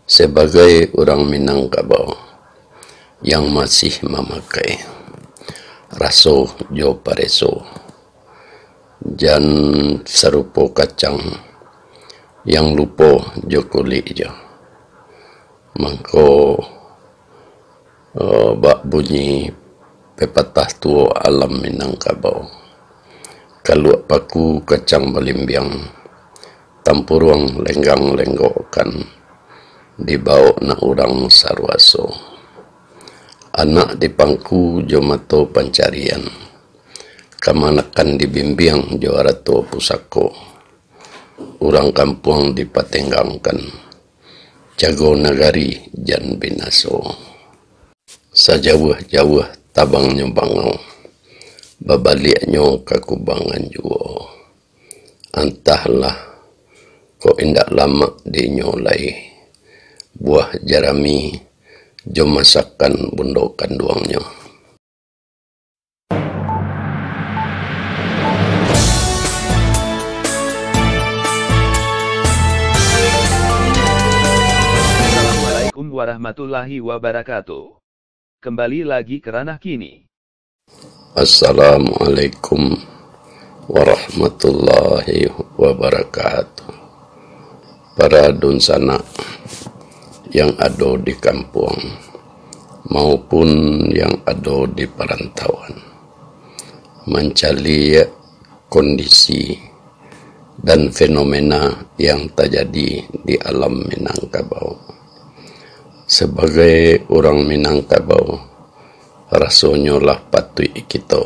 Sebagai orang Minangkabau yang masih memakai raso jo pareso jan serupo kacang yang lupo jo kulit jo mangko bak bunyi pepatah tuo alam Minangkabau kaluak paku kacang balimbiang tampurung lenggang lenggokan dibau na urang sarwaso anak dipangku jo mato pancarian kamanakan dibimbing jo arato pusako urang kampung dipatenggangkan jago nagari jan binaso sajauh-jauh tabang nyo bangau babalik nyo kakubangan juo antahlah ko indak lama di nyolai buah jarami jo masakan bundokan duangnya. Assalamualaikum warahmatullahi wabarakatuh. Kembali lagi ke ranah kini. Assalamualaikum warahmatullahi wabarakatuh. Para dunsana yang ada di kampung maupun yang ada di perantauan mencari kondisi dan fenomena yang terjadi di alam Minangkabau. Sebagai orang Minangkabau, rasanya lah patut kita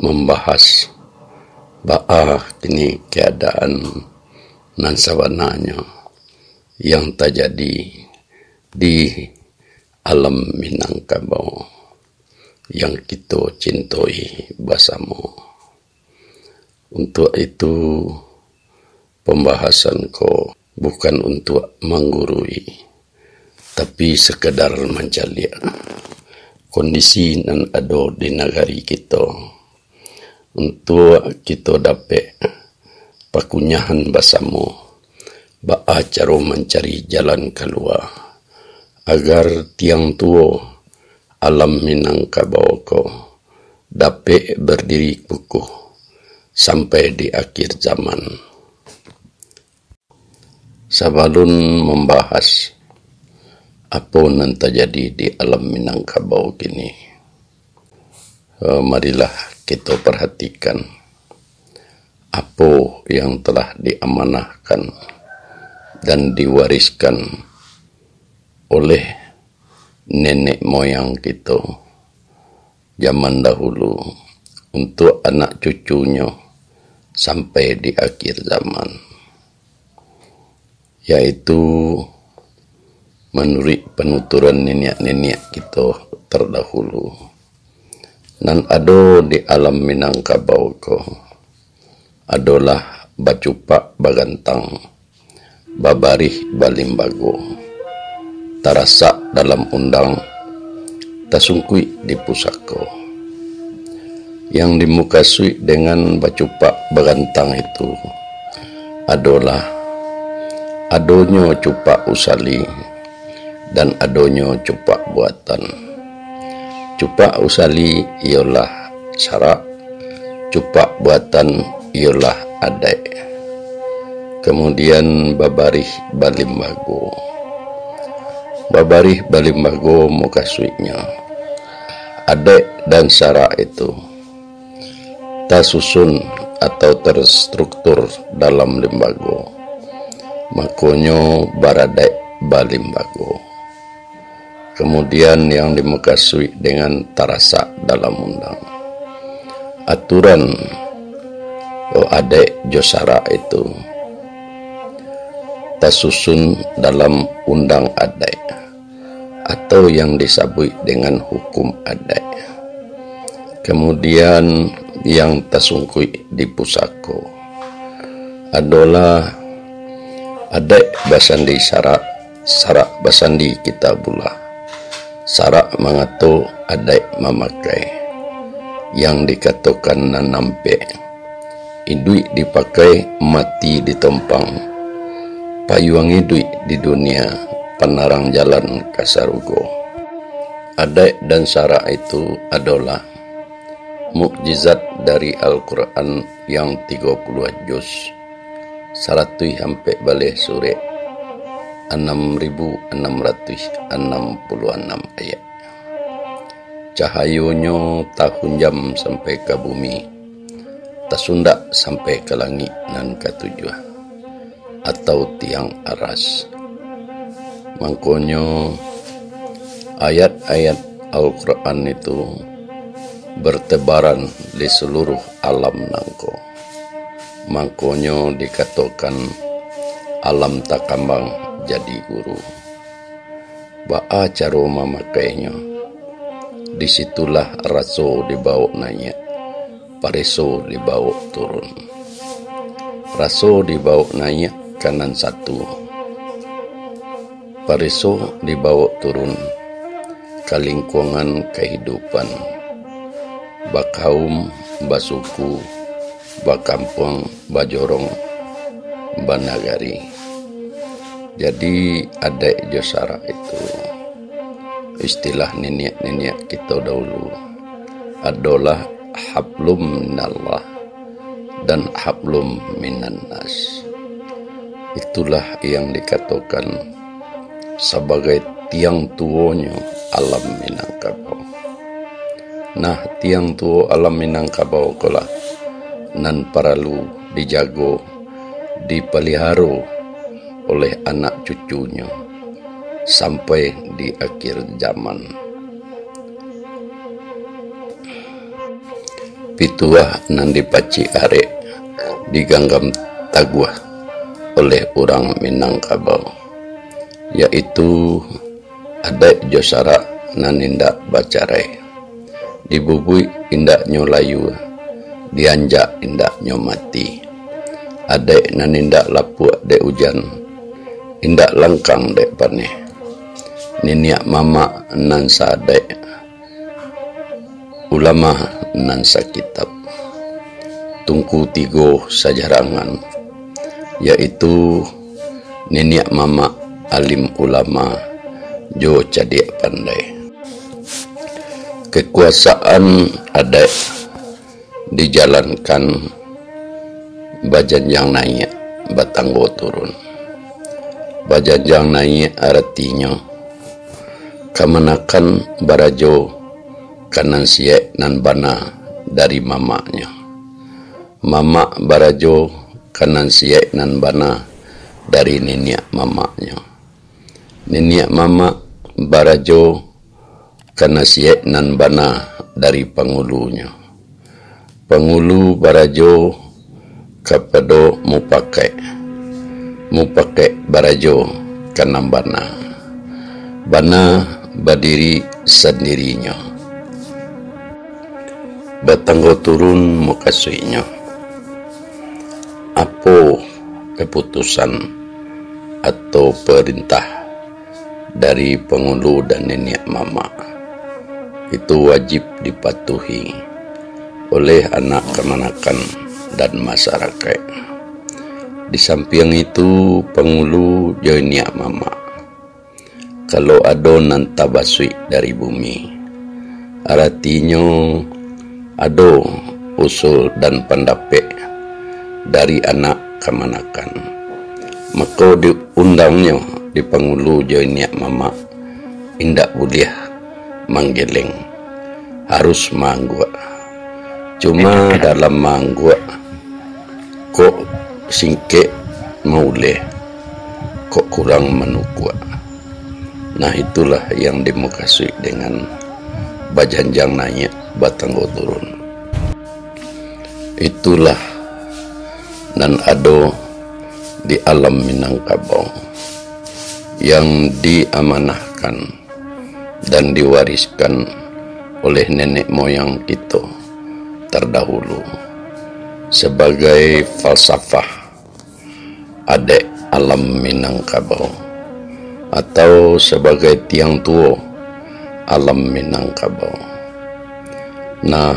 membahas bahwa kini keadaan nan sabananya yang terjadi di alam Minangkabau yang kita cintai bersama. Untuk itu pembahasanku bukan untuk menggurui, tapi sekedar mencari kondisi yang ada di negari kita untuk kita dapat pakunyahan bersama bak cara mencari jalan keluar agar tiang tua alam Minangkabau ko dapat berdiri kukuh sampai di akhir zaman. Sebelum membahas apa yang terjadi di alam Minangkabau kini, marilah kita perhatikan apa yang telah diamanahkan dan diwariskan oleh nenek moyang kita zaman dahulu untuk anak cucunya sampai di akhir zaman, yaitu menurut penuturan nenek-nenek kita terdahulu dan ada di alam Minangkabau ko adalah bacupak bagantang babarih balimbago tarasak dalam undang tasungkui di pusako yang dimukasui dengan bacupak bagantang itu adalah adonyo cupak usali dan adonyo cupak buatan. Cupak usali ialah sarak, cupak buatan ialah adai. Kemudian babarih balimbago. Babarih balimbago mukasuinya. Adek dan sarak itu tersusun atau terstruktur dalam limbago. Makonyo baradek balimbago. Kemudian yang dimukasui dengan tarasak dalam undang. Aturan adek josara itu tersusun dalam undang adai atau yang disebut dengan hukum adai. Kemudian yang tersungkui di pusako adalah adai basandi sarak, sarak basandi kitabullah, sarak mengatur adai memakai yang dikatakan nanampe Duit dipakai, mati ditompang. Payuangi duit di dunia penarang jalan Kasarugo. Adai dan Sarah itu adalah mukjizat dari Al-Quran yang 30 juz, 100 sampai balik sore 6.666 ayat. Cahayonyo tahun jam sampai ke bumi, tasundak sampai ke langit nan ketujuh, atau tiang aras. Mangkonyo ayat-ayat Al-Quran itu bertebaran di seluruh alam nangko. Mangkonyo dikatakan alam takambang jadi guru. Ba'a caro memakainya. Disitulah raso dibawa naik, pareso dibawa turun. Raso dibawa naik kanan satu, pareso dibawa turun ke lingkungan kehidupan, bakaum, basuku, bakampung, bajorong, banagari. Jadi ada josara itu istilah nenek-nenek kita dahulu adalah hablum minallah dan hablum minan nas. Itulah yang dikatakan sebagai tiang tuonya alam Minangkabau. Nah, tiang tuo alam Minangkabau kolah nan perlu dijago, dipelihara oleh anak cucunya sampai di akhir zaman. Pituah nan dipaci are diganggam taguah oleh orang Minangkabau, yaitu ada josara nan indak bacarai, dibubui indak nyolayu, dianjak indak nyomati, ada nan indak lapuk de hujan, indak langkang de paneh. Niniak mama nan sadek, ulama nan sakitab, tungku tigo sajarangan, yaitu niniak mama alim ulama jo cadik pandai. Kekuasaan ada dijalankan bajanjang naik, batanggo turun. Bajanjang naik artinya kemenakan barajo kanan siek nan bana dari mamanya. Mama barajo kanan siek nan bana dari niniak mamanya. Niniak mama barajo kana siek nan bana dari pangulunya. Pangulu barajo kepada mupake barajo kana bana berdiri sendirinya. Batanggo turun mukasuinya. Apa keputusan atau perintah dari pengulu dan nenek mama itu wajib dipatuhi oleh anak kemanakan dan masyarakat. Di samping itu pengulu nenek mama kalau ada nan tabasui dari bumi, artinya ada usul dan pendapat dari anak kemanakan, maka diundangnya di pengulu nenek mama indak boleh manggeleng, harus manggua. Cuma dalam manggua kok singke mauleh, kok kurang menukua. Nah, itulah yang dimukasui dengan bajanjang naik, batanggo turun. Itulah dan ada di alam Minangkabau yang diamanahkan dan diwariskan oleh nenek moyang kita terdahulu sebagai falsafah adek alam Minangkabau atau sebagai tiang tua alam Minangkabau. Nah,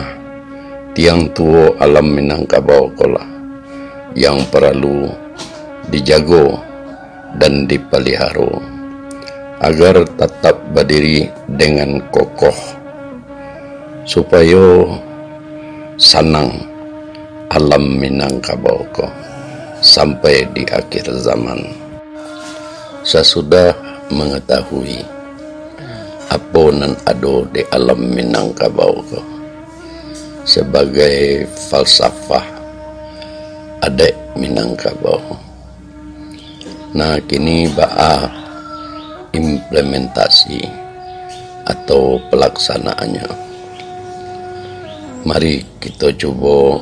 tiang tua alam Minangkabau kolah yang perlu dijago dan dipelihara agar tetap berdiri dengan kokoh, supaya sanang alam Minangkabau ko sampai di akhir zaman. Sesudah mengetahui apa nan ado di alam Minangkabau ko sebagai falsafah adat Minangkabau, nah kini baa implementasi atau pelaksanaannya. Mari kita coba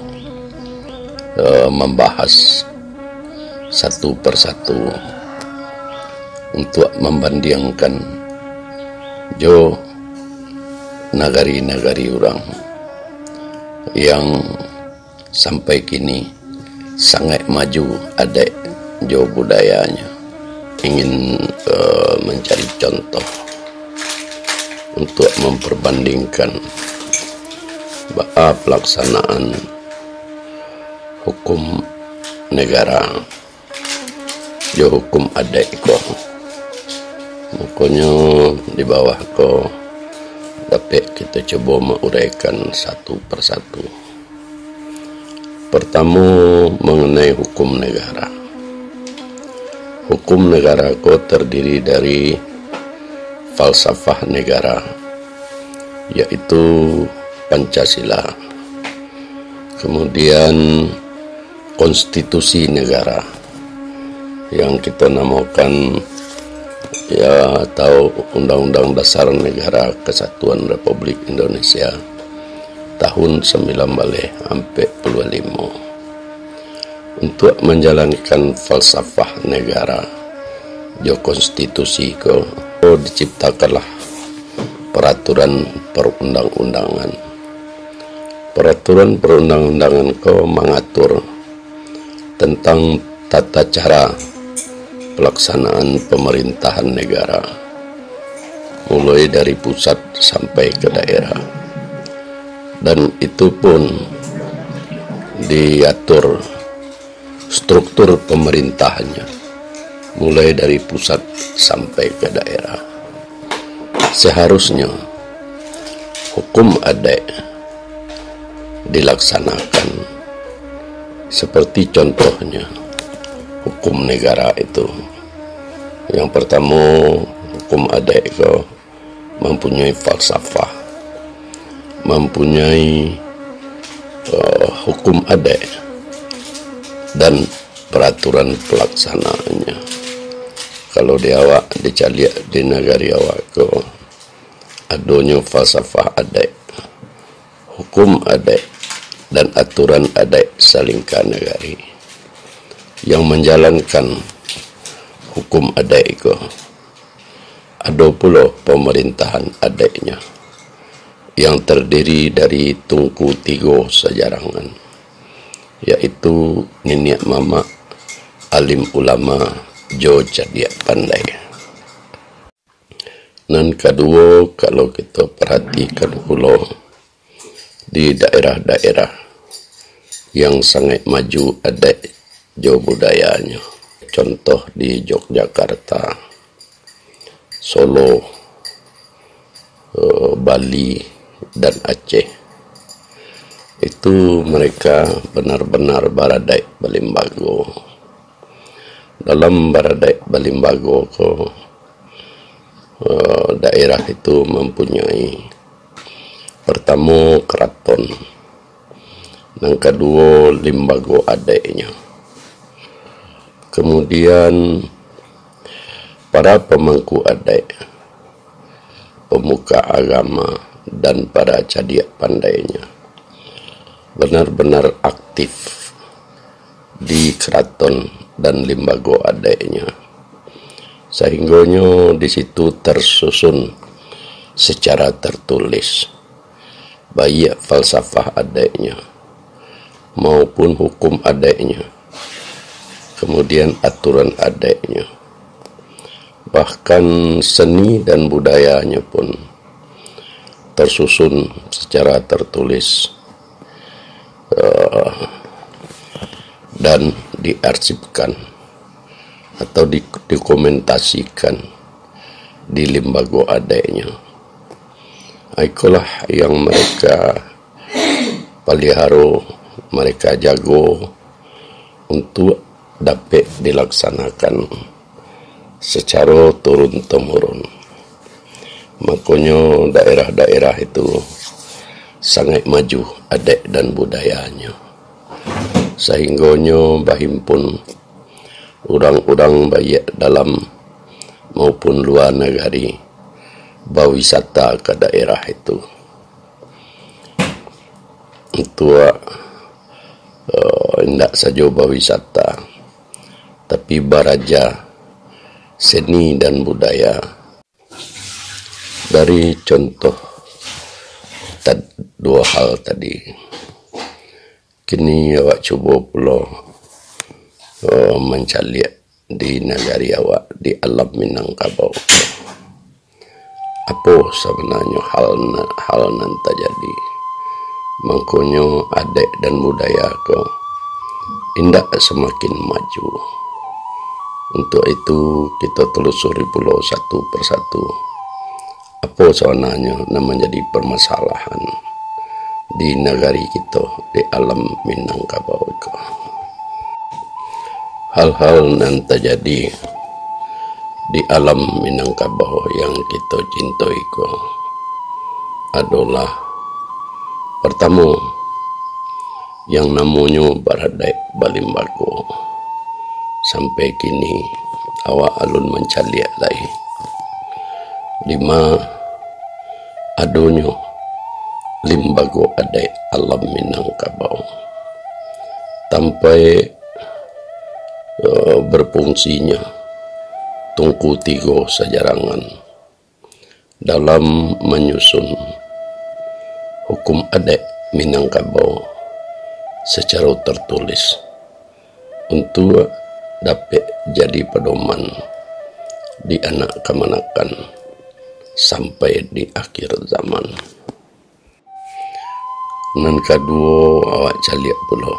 membahas satu persatu untuk membandingkan jo nagari-nagari orang yang sampai kini sangat maju adat jo budayanya. Ingin mencari contoh untuk memperbandingkan pelaksanaan hukum negara jo hukum adat ko. Makanya di bawah ko dapat kita coba menguraikan satu persatu. Pertama, mengenai hukum negara. Hukum negara ko terdiri dari falsafah negara, yaitu Pancasila. Kemudian konstitusi negara yang kita namakan atau Undang-Undang Dasar Negara Kesatuan Republik Indonesia tahun 1945. Untuk menjalankan falsafah negara jo konstitusi ko diciptakanlah peraturan perundang-undangan. Peraturan perundang-undangan ko mengatur tentang tata cara pelaksanaan pemerintahan negara, mulai dari pusat sampai ke daerah, dan itu pun diatur struktur pemerintahannya mulai dari pusat sampai ke daerah. Seharusnya hukum adat dilaksanakan seperti contohnya hukum negara itu. Yang pertama, hukum adat itu mempunyai falsafah, mempunyai hukum adat dan peraturan pelaksanaannya. Kalau di awak dicaliak di negara awak ko adonyo falsafah adat, hukum adat dan aturan adat saling kanagari. Yang menjalankan hukum adat itu ada pula pemerintahan adatnya yang terdiri dari tungku tiga sejarangan, yaitu nenek mama, alim ulama, jo cerdik pandai. Dan kedua, kalau kita perhatikan pula di daerah-daerah yang sangat maju adat jo budayanya, contoh di Yogyakarta, Solo, Bali, dan Aceh, itu mereka benar-benar baradai Balimbago. Dalam baradai Balimbago ko daerah itu mempunyai pertama keraton, yang kedua limbago adatnya, kemudian para pemangku adat, pemuka agama, dan para cerdik pandainya benar-benar aktif di keraton dan limbago adatnya, sehingganya di situ tersusun secara tertulis baik falsafah adatnya maupun hukum adatnya, kemudian aturan adatnya, bahkan seni dan budayanya pun tersusun secara tertulis dan diarsipkan atau didokumentasikan di lembaga adanya. Itulah yang mereka pelihara, mereka jago untuk dapat dilaksanakan secara turun-temurun. Makanya daerah-daerah itu sangat maju adat dan budayanya. Sehingganya bahimpun orang-orang baik dalam maupun luar negeri berwisata ke daerah itu. Itu tidak saja berwisata, tapi beraja seni dan budaya. Dari contoh dua hal tadi, kini awak cuba pula mencari di negara awak, di alam Minangkabau. Apa sebenarnya hal nan terjadi? Makanya adat dan budaya ko indak semakin maju. Untuk itu kita telusuri pula satu persatu apa sebenarnya yang menjadi permasalahan di negara kita, di alam Minangkabau ko. Hal-hal yang terjadi di alam Minangkabau yang kita cintai ko adalah pertama yang namanya Baradai Balimbago. Sampai kini awak alun mencaliak lagi. 5 adonyo limbago adat alam Minangkabau sampai berfungsinya tungku 3 sejarangan dalam menyusun hukum adat Minangkabau secara tertulis untuk dapat jadi pedoman di anak kemanakan sampai di akhir zaman. Nan kedua awak caliak pula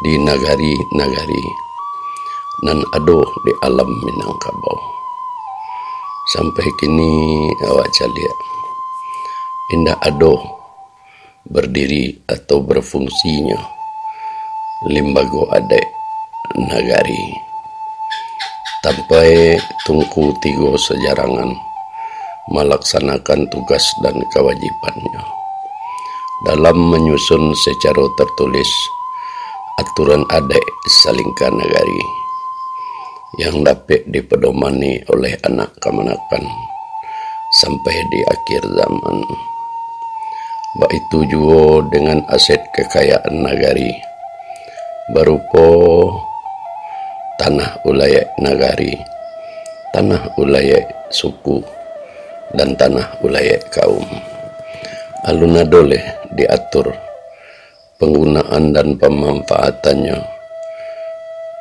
di nagari-nagari nan ado di alam Minangkabau. Sampai kini awak caliak indah ado berdiri atau berfungsinya lembaga adat nagari sampai tungku 3 sejarangan melaksanakan tugas dan kewajibannya dalam menyusun secara tertulis aturan adat salingka nagari yang dapat dipedomani oleh anak kemanakan sampai di akhir zaman. Begitu juga dengan aset kekayaan nagari berupa tanah ulayat nagari, tanah ulayat suku, dan tanah ulayat kaum. Alun adoleh diatur penggunaan dan pemanfaatannya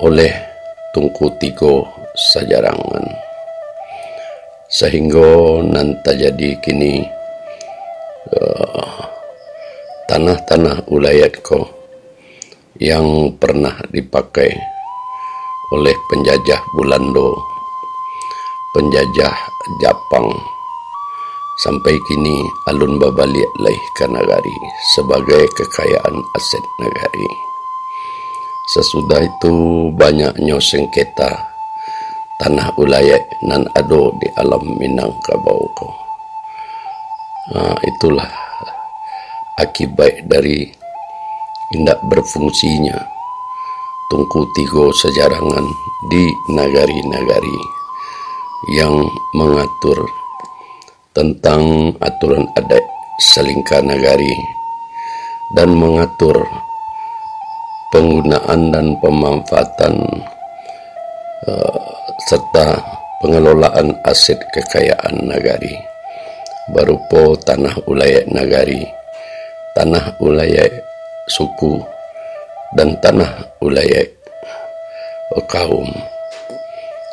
oleh tungku 3 sejarangan. Sehingga nanti jadi kini tanah-tanah ulayat ko yang pernah dipakai oleh penjajah Belanda, penjajah Jepang, sampai kini alun babaliak laih ke nagari sebagai kekayaan aset nagari. Sesudah itu banyaknya sengketa tanah ulayat nan ado di alam Minangkabau ko. Itulah akibat dari tidak berfungsinya tungku 3 sejarangan di nagari-nagari yang mengatur tentang aturan adat salingka nagari dan mengatur penggunaan dan pemanfaatan serta pengelolaan aset kekayaan nagari berupa tanah ulayat nagari, tanah ulayat suku, dan tanah ulayat kaum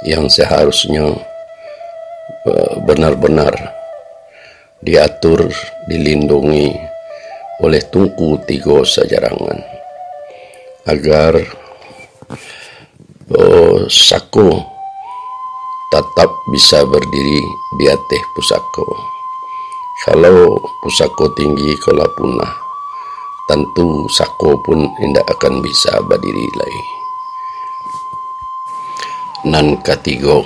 yang seharusnya benar-benar diatur, dilindungi oleh tungku 3 sejarangan agar saku tetap bisa berdiri di atas pusako. Kalau pusako tinggi kalau punah, tentu sako pun tidak akan bisa berdiri lagi. Nan ketiga,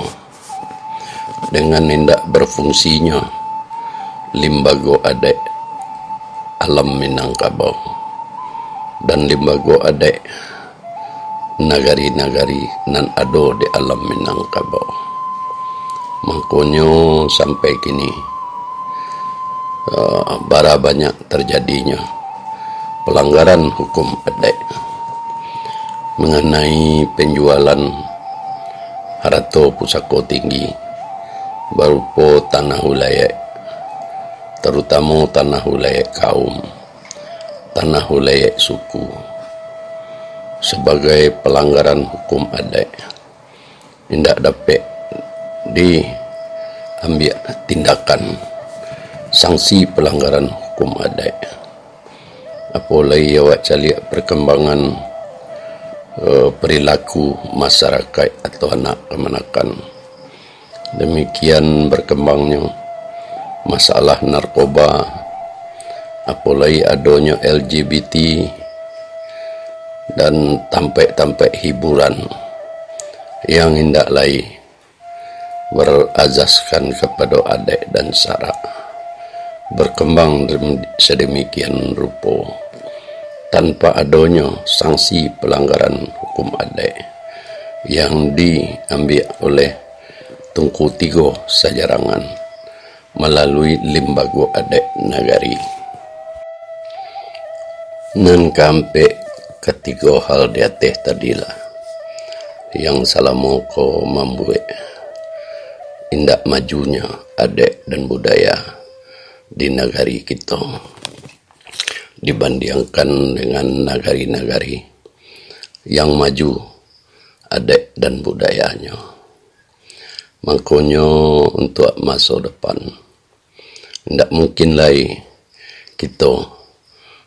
dengan hendak berfungsinya limbago adek alam Minangkabau dan limbago adek nagari-nagari nan ado di alam Minangkabau. Makanya sampai kini bara banyak terjadinya pelanggaran hukum adek mengenai penjualan harta pusako tinggi berupa tanah wilayah, terutama tanah wilayah kaum, tanah wilayah suku, sebagai pelanggaran hukum adat. Tidak dapat diambil tindakan sanksi pelanggaran hukum adat. Apalagi awak cari perkembangan perilaku masyarakat atau anak kemanakan. Demikian berkembangnya masalah narkoba, apalagi adanya LGBT dan tampak-tampak hiburan yang hendak lain berazaskan kepada adat dan sara, berkembang sedemikian rupa tanpa adanya sanksi pelanggaran hukum adat yang diambil oleh Tungku Tigo Sajarangan melalui limbago adat nagari. Nan kampe ketiga hal di atas tadilah yang selama ko membuat indak majunya adat dan budaya di negari kita dibandingkan dengan negari-negari yang maju adat dan budayanya. Makanya untuk masa depan tidak mungkin lagi kita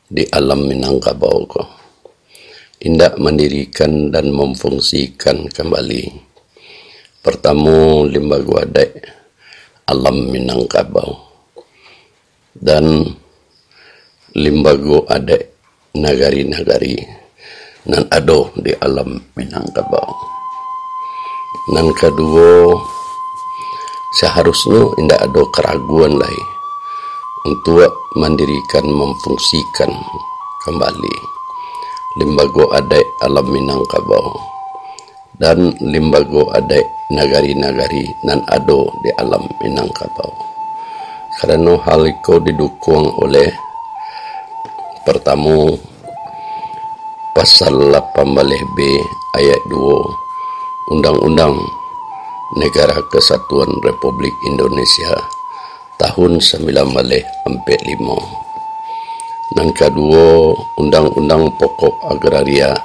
di alam Minangkabau tidak mendirikan dan memfungsikan kembali pertama limbago adat alam Minangkabau dan limbago adat nagari-nagari nan ado di alam Minangkabau. Nan kedua, seharusnya tidak ada keraguan lagi untuk mendirikan memfungsikan kembali limbago adat alam Minangkabau dan limbago adat nagari-nagari nan ado di alam Minangkabau. Karena hal itu didukung oleh pertama pasal 18B ayat 2 Undang-Undang Negara Kesatuan Republik Indonesia tahun 1945. Dan kedua, Undang-Undang Pokok Agraria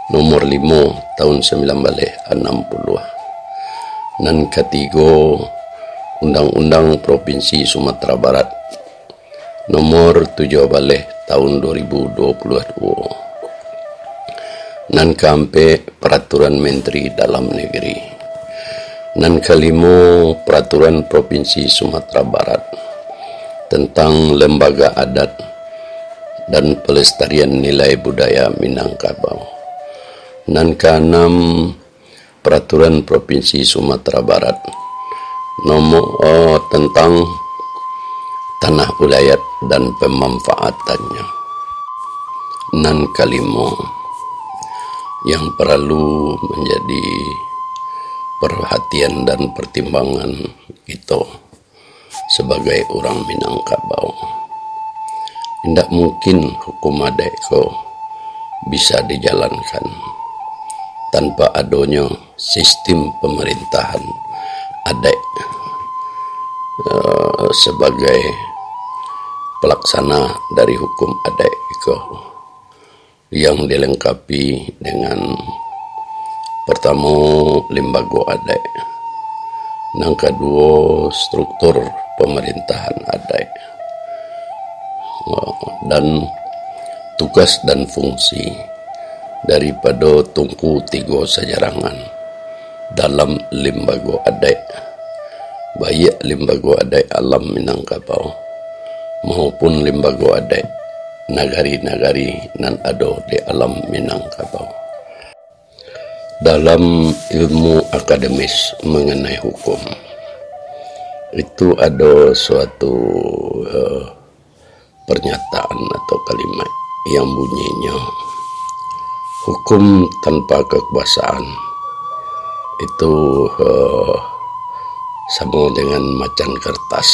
nomor 5 tahun 1960. Dan ketiga, Undang-Undang Provinsi Sumatera Barat nomor 17 tahun 2022. Dan keempat, Peraturan Menteri Dalam Negeri. Dan kelima, Peraturan Provinsi Sumatera Barat tentang Lembaga Adat dan Pelestarian Nilai Budaya Minangkabau. Dan keenam, Peraturan Provinsi Sumatera Barat nomor tentang tanah wilayah dan pemanfaatannya. Dan kelima, yang perlu menjadi perhatian dan pertimbangan kita sebagai orang Minangkabau. Tidak mungkin hukum adat itu bisa dijalankan tanpa adanya sistem pemerintahan adat sebagai pelaksana dari hukum adat itu, yang dilengkapi dengan pertama limbago adat, yang kedua struktur pemerintahan adat, dan tugas dan fungsi daripada Tungku Tigo Sajarangan dalam limbago adat, baik limbago adat alam Minangkabau maupun limbago adat nagari-nagari nan ado di alam Minangkabau. Dalam ilmu akademis mengenai hukum itu ada suatu pernyataan atau kalimat yang bunyinya hukum tanpa kekuasaan itu sama dengan macan kertas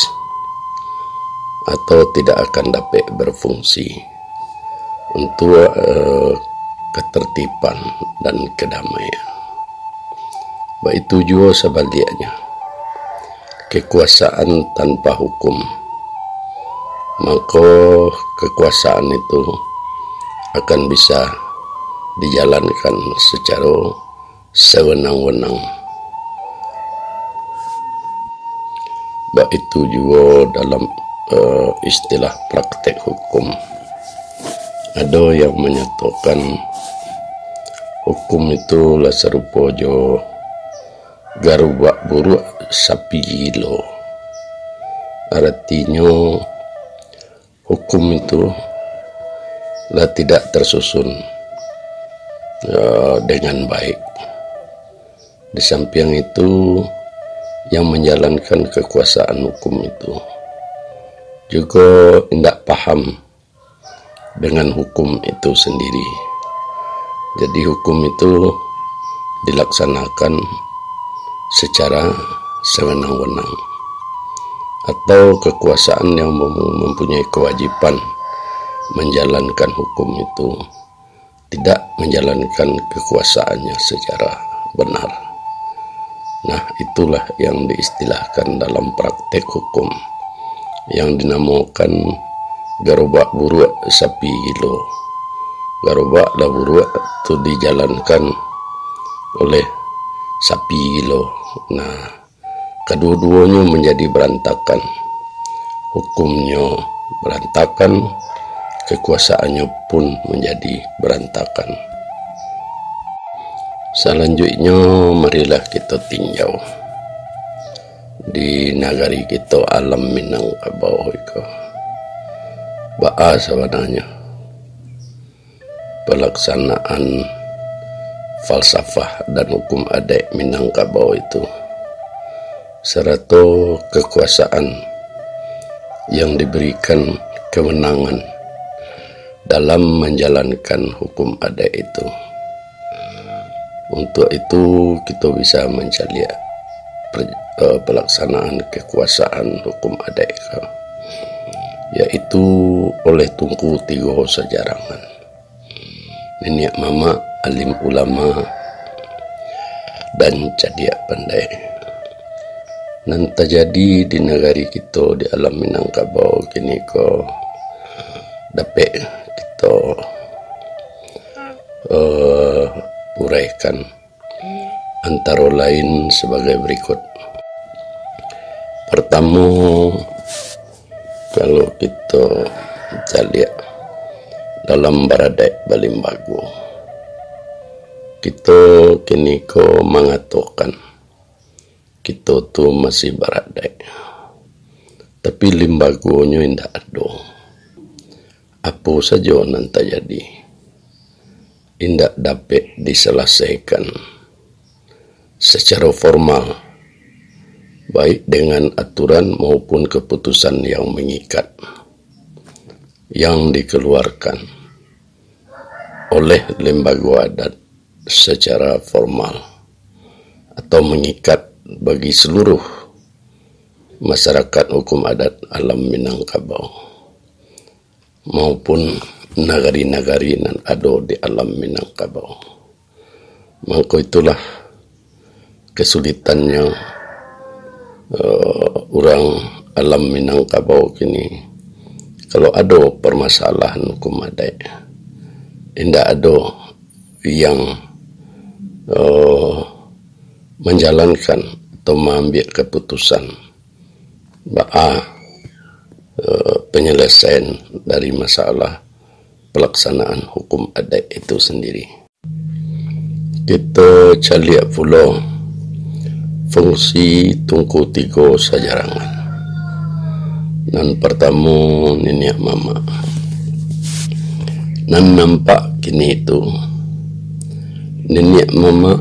atau tidak akan dapat berfungsi untuk ketertiban dan kedamaian. Begitu juga sebaliknya, kekuasaan tanpa hukum, maka kekuasaan itu akan bisa dijalankan secara sewenang-wenang. Begitu juga dalam istilah praktek hukum, ada yang menyatakan hukum itu lah serupa jo garubak buruk sapi gilo. Artinya hukum itu lah tidak tersusun dengan baik. Di samping itu, yang menjalankan kekuasaan hukum itu juga tidak paham dengan hukum itu sendiri. Jadi hukum itu dilaksanakan secara sewenang-wenang, atau kekuasaan yang mempunyai kewajiban menjalankan hukum itu tidak menjalankan kekuasaannya secara benar. Nah, itulah yang diistilahkan dalam praktek hukum yang dinamakan garobak buruk sapi gilo. Garobak lah buruk itu dijalankan oleh sapi gilo. Nah, kedua-duanya menjadi berantakan. Hukumnya berantakan, kekuasaannya pun menjadi berantakan. Selanjutnya, marilah kita tinjau di nagari kita alam Minangkabau itu. Ba'a sebenarnya pelaksanaan falsafah dan hukum adat Minangkabau itu serta kekuasaan yang diberikan kewenangan dalam menjalankan hukum adat itu. Untuk itu kita bisa mencari pelaksanaan kekuasaan hukum adat itu, yaitu oleh Tunku Tigo Sejarangan, nenek mama, alim ulama, dan cadiak pandai. Nan terjadi di negari kita di alam Minangkabau kini ko dapat kita uraikan antara lain sebagai berikut. Pertama, kalau kita lihat dalam Baradat Balimbago, kita kini ko mengatakan kita tu masih Baradat, tapi limbagonya tidak ada. Apa saja nanti jadi tidak dapat diselesaikan secara formal, baik dengan aturan maupun keputusan yang mengikat yang dikeluarkan oleh lembaga adat secara formal atau mengikat bagi seluruh masyarakat hukum adat alam Minangkabau maupun nagari-nagari nan ada di alam Minangkabau. Maka itulah kesulitannya orang alam Minangkabau kini. Kalau ada permasalahan hukum adat, tidak ada yang menjalankan atau mengambil keputusan penyelesaian dari masalah pelaksanaan hukum adat itu sendiri. Kita caliak pula fungsi tungku tiga sajarangan. Nan pertama niniak mama. Nan nampak kini itu niniak mama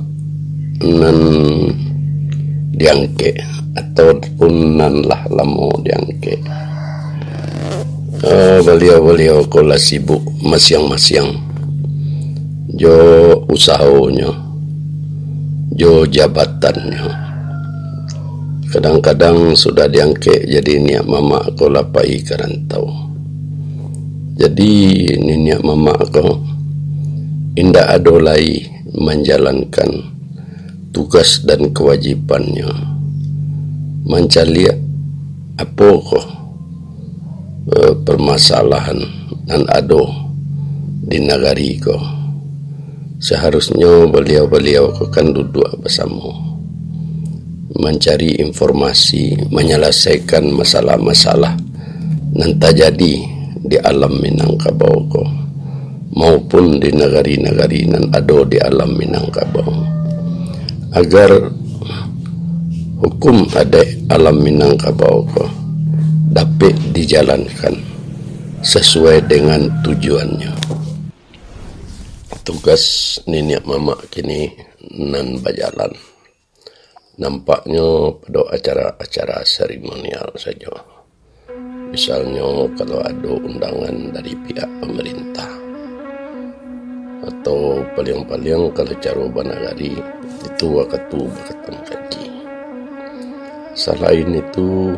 nan diangke ataupun nan lah lamo diangke. Beliau kola sibuk masyang-masyang jo usahanya, jo jabatannya. Kadang-kadang sudah diangke jadi niat mama ko lapai karantau. Jadi niat mama ko indah adolai menjalankan tugas dan kewajibannya. Mencari apa ko permasalahan dan ado di negari ko. Seharusnya beliau ko kan duduk bersama, mencari informasi, menyelesaikan masalah-masalah yang terjadi di alam Minangkabau ko, maupun di negari-negari yang ada di alam Minangkabau, agar hukum ada alam Minangkabau ko dapat dijalankan sesuai dengan tujuannya. Tugas niniak mama kini nan berjalan. Nampaknya pada acara-acara seremonial saja. Misalnya kalau ada undangan dari pihak pemerintah, atau paling-paling kalau cara banagari itu waktu berketam kaji. Selain itu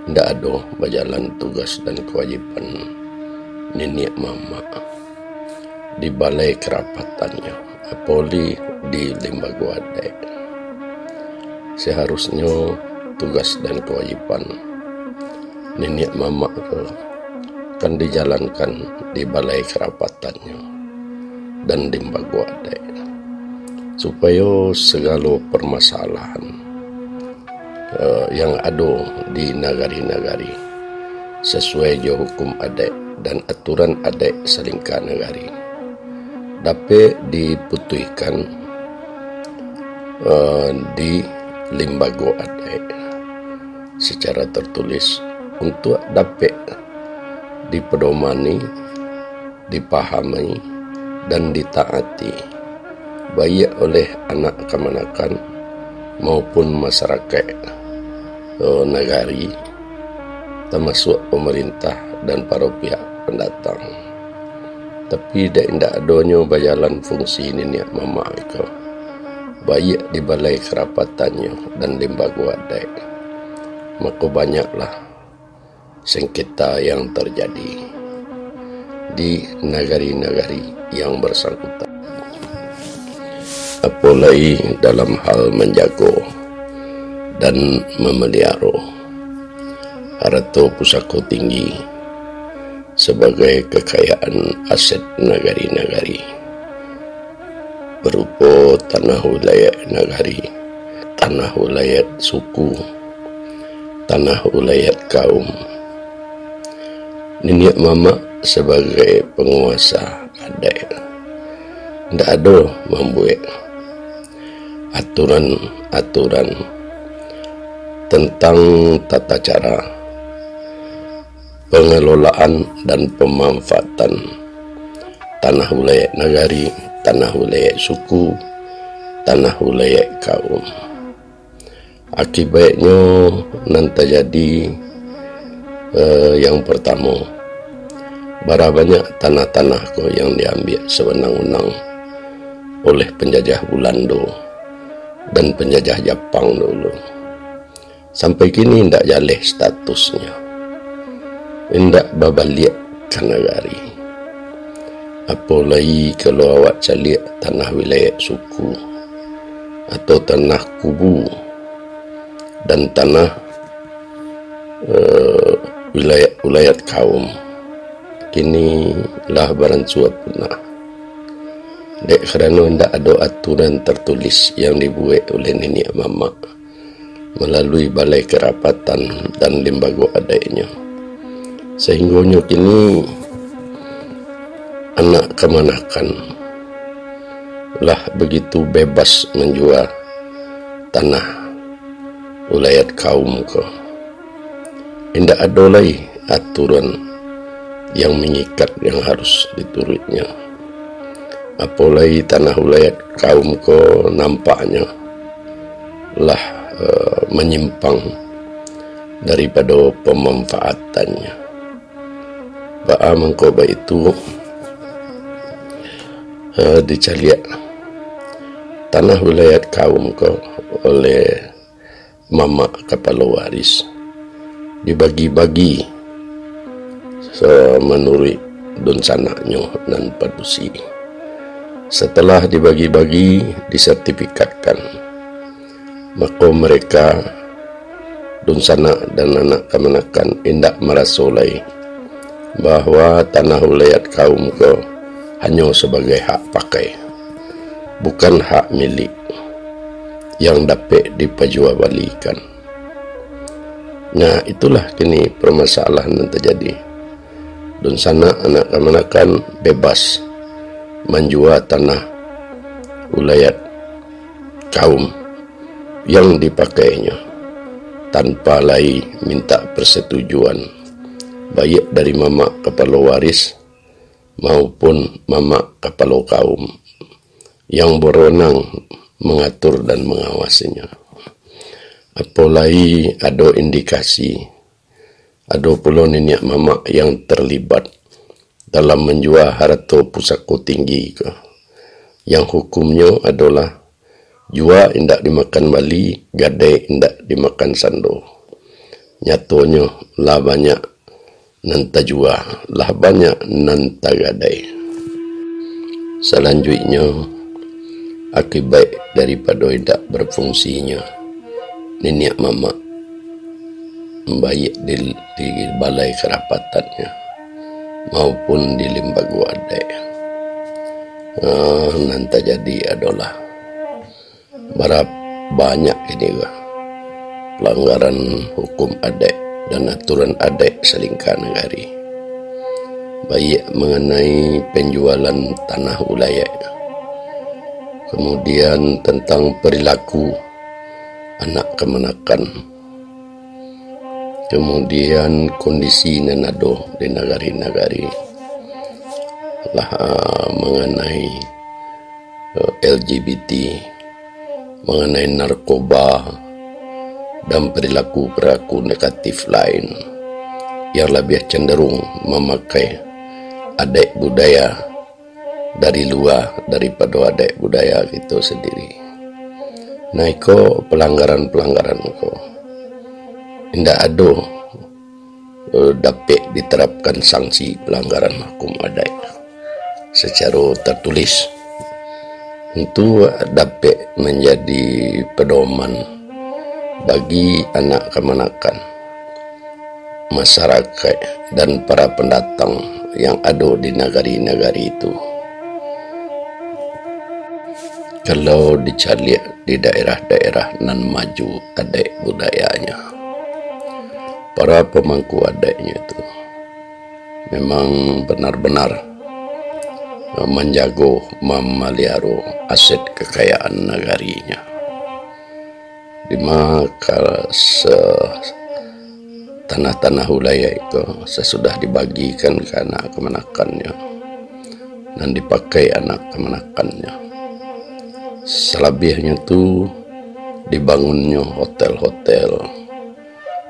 tidak ada berjalan tugas dan kewajiban niniak mama di balai kerapatannya, apalagi di lembaga adat. Seharusnya tugas dan kewajiban niniak mama kan dijalankan di balai kerapatannya dan di lembaga adat, supaya segala permasalahan yang ada di negari-negari sesuai jo hukum adat dan aturan adat selingkah negari dapat diputuskan di lembaga adat secara tertulis untuk dapat dipedomani, dipahami, dan ditaati baik oleh anak kemanakan maupun masyarakat negari, termasuk pemerintah dan para pihak pendatang. Tapi tidak adanya berjalan fungsi niniak mama itu baik di balai kerapatannya dan lembaga adat, maka banyaklah sengketa yang terjadi di negari-negari yang bersangkutan. Apalagi dalam hal menjaga dan memelihara harta pusaka tinggi sebagai kekayaan aset negari-negari berupa tanah wilayah negari, tanah wilayah suku, tanah wilayah kaum. Niniak mama sebagai penguasa adat tidak ada membuat aturan-aturan tentang tata cara pengelolaan dan pemanfaatan tanah wilayah negari, tanah wilayah suku, tanah wilayah kaum. Akibatnya nanti jadi yang pertama, bara banyak tanah-tanah yang diambil sewenang-wenang oleh penjajah Belanda dan penjajah Jepang dulu. Sampai kini tidak jaleh statusnya, tidak babaliak ke negari. Apalagi kalau awak calik tanah wilayah suku atau tanah kubu dan tanah wilayah kaum, kini lah barang suap punah. Dek kerana tidak ada aturan tertulis yang dibuat oleh niniak mama melalui balai kerapatan dan lembaga adatnya, sehingga kini anak kemanakan lah begitu bebas menjual tanah ulayat kaum ko. Indah adolai aturan yang mengikat yang harus diturutnya. Apalagi tanah ulayat kaum ko nampaknya lah menyimpang daripada pemanfaatannya. Ba'a mengkoba itu dicaliak tanah wilayah kaum ko oleh mama kepala waris dibagi-bagi menurut don sanaknya dan padusi. Setelah dibagi-bagi disertifikatkan, maka mereka don sanak dan anak kemenakan indak merasolai bahwa tanah wilayah kaum ko hanya sebagai hak pakai, bukan hak milik yang dapat diperjualbelikan. Nah, itulah kini permasalahan yang terjadi. Dan sana anak kemenakan bebas menjual tanah wilayah kaum yang dipakainya tanpa lagi minta persetujuan baik dari mama kepala waris maupun mama kepala kaum yang berwenang mengatur dan mengawasinya. Apalagi ada indikasi, ada pula nenek mama yang terlibat dalam menjual harta pusaka tinggi ke, yang hukumnya adalah jual indak dimakan bali, gadai indak dimakan sando. Nyatonya lah banyak nanta jual, lah banyak nanta gadai. Selanjutnya, akibat daripada tidak berfungsinya nenek mama baik di balai kerapatannya maupun di lembaga wadai, nanti jadi adalah berapa banyak ini pelanggaran hukum adat dan aturan adat selingkah negari, baik mengenai penjualan tanah wilayah, kemudian tentang perilaku anak kemenakan, kemudian kondisi nanado di negari-negari lah mengenai LGBT, mengenai narkoba dan perilaku negatif lain yang lebih cenderung memakai adat budaya dari luar daripada adat budaya itu sendiri. Nah, itu pelanggaran-pelanggaran itu tidak ada dapat diterapkan sanksi pelanggaran hukum adat secara tertulis untuk dapat menjadi pedoman bagi anak kemenakan, masyarakat dan para pendatang yang ada di negari-negari itu. Kalau dicari di daerah-daerah nan maju adat budayanya, para pemangku adatnya itu memang benar-benar menjaga memelihara aset kekayaan negarinya. Di maka tanah-tanah wilayah itu sesudah dibagikan ke anak kemenakannya dan dipakai anak kemenakannya. Selebihnya itu dibangunnya hotel-hotel,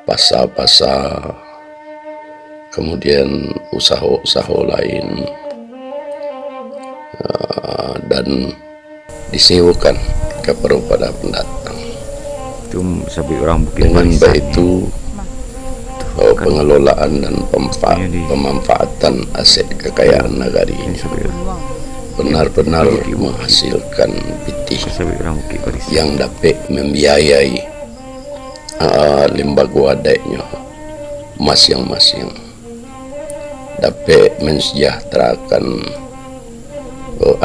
pasar-pasar, kemudian usaha-usaha lain, dan disewakan kepada pendatang. Dengan baik itu pengelolaan dan pemanfaatan aset kekayaan negari ini benar-benar menghasilkan pitih yang dapat membiayai lembaga adatnya masing-masing, dapat mensejahterakan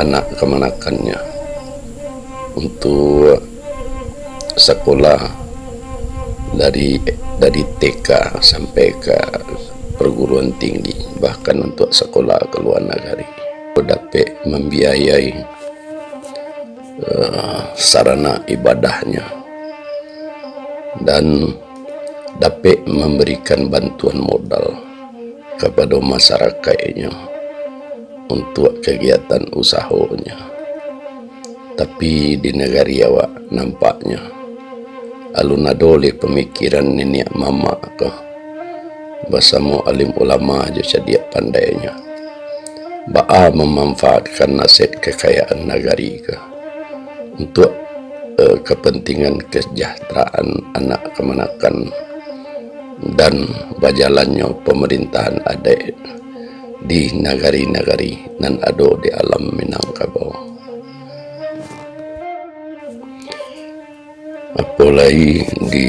anak kemenakannya untuk sekolah dari TK sampai ke perguruan tinggi, bahkan untuk sekolah ke luar negeri, dapat membiayai sarana ibadahnya dan dapat memberikan bantuan modal kepada masyarakatnya untuk kegiatan usahanya. Tapi di negara awak nampaknya alun adole pemikiran nenek mama ke bersama alim ulama aja sedia pandainya ba'a memanfaatkan aset kekayaan negari ke untuk kepentingan kesejahteraan anak kemanakan dan berjalannya pemerintahan adat di negari-negari nan ada di alam Minangkabau. Apalagi di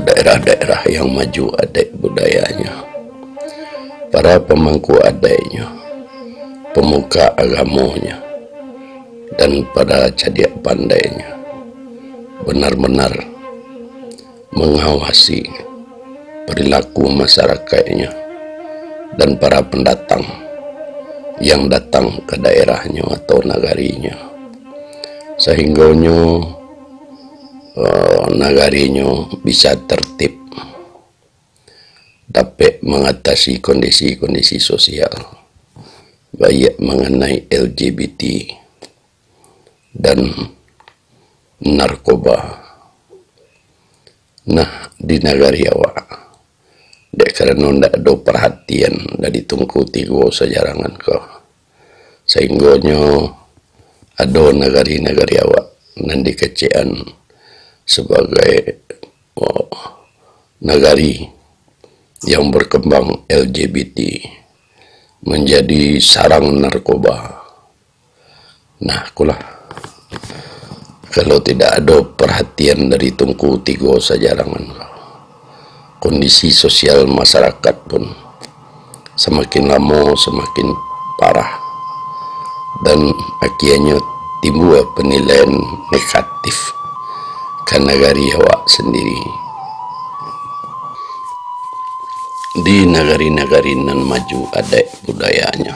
daerah-daerah yang maju adat budayanya, para pemangku adatnya, pemuka agamanya, dan para cadiak pandainya benar-benar mengawasi perilaku masyarakatnya dan para pendatang yang datang ke daerahnya atau nagarinya, sehingganya nagarinya bisa tertib, dapat mengatasi kondisi-kondisi sosial baik mengenai LGBT dan narkoba. Nah, di negara awak dek karena ndak ada perhatian dari tungku tigo sejarangan kau, sehingganya ada negari-negari awak nanti kecian sebagai negari yang berkembang LGBT menjadi sarang narkoba. Nah, kulah kalau tidak ada perhatian dari tungku tigo sejarangan, kondisi sosial masyarakat pun semakin lama semakin parah dan akhirnya timbul penilaian negatif ke negari awak sendiri. Di negari-negari nan maju adat budayanya,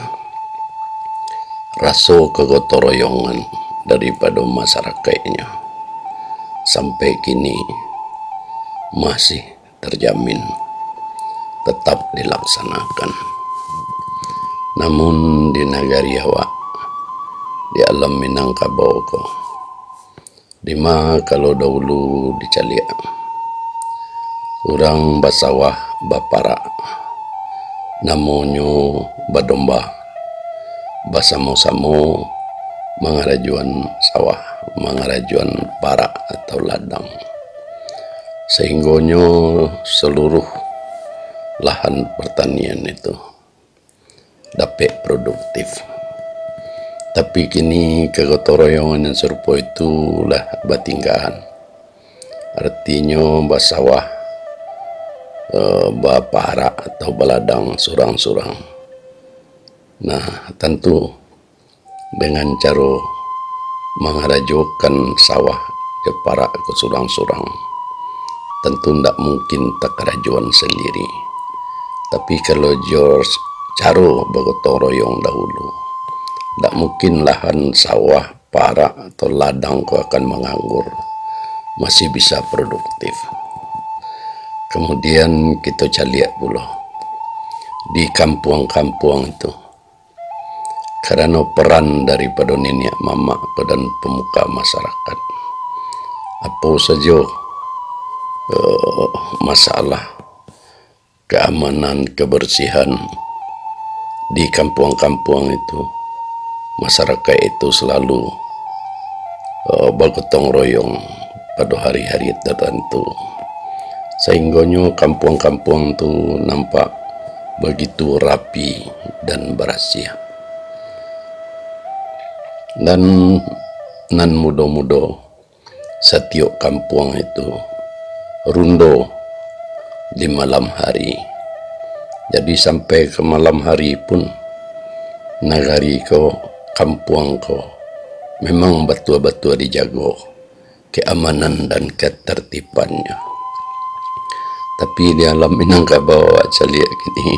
rasa kegotoroyongan daripada masyarakatnya sampai kini masih terjamin tetap dilaksanakan. Namun di negari awak di alam Minangkabau ko, dima kalau dahulu dicaliak orang basawah bapara namonyo badomba basamo-samo mengarajuan sawah, mengarajuan para atau ladang, sehinggonyo seluruh lahan pertanian itu dapat produktif. Tapi kini kegotoroyongan yang serupa itulah batinggahan. Artinya basawah, bapara atau baladang surang-surang. Nah, tentu dengan cara mengarajukan sawah ke para ke surang-surang, tentu tidak mungkin tak kerajuan sendiri. Tapi kalau George caro bagotoroyong dahulu, tidak mungkin lahan sawah, para atau ladang kau akan menganggur, masih bisa produktif. Kemudian kita caliak pula di kampung-kampung itu, karena peran daripada nenek mama dan pemuka masyarakat, apa saja masalah keamanan, kebersihan di kampung-kampung itu, masyarakat itu selalu bergotong royong pada hari-hari tertentu, sehingganya kampung-kampung itu nampak begitu rapi dan bersih. Dan nan muda-muda setiap kampung itu rundo di malam hari. Jadi sampai ke malam hari pun nagari ko, kampung ko memang betul-betul dijaga keamanan dan ketertibannya. Tapi di alam Minangkabau saya lihat gini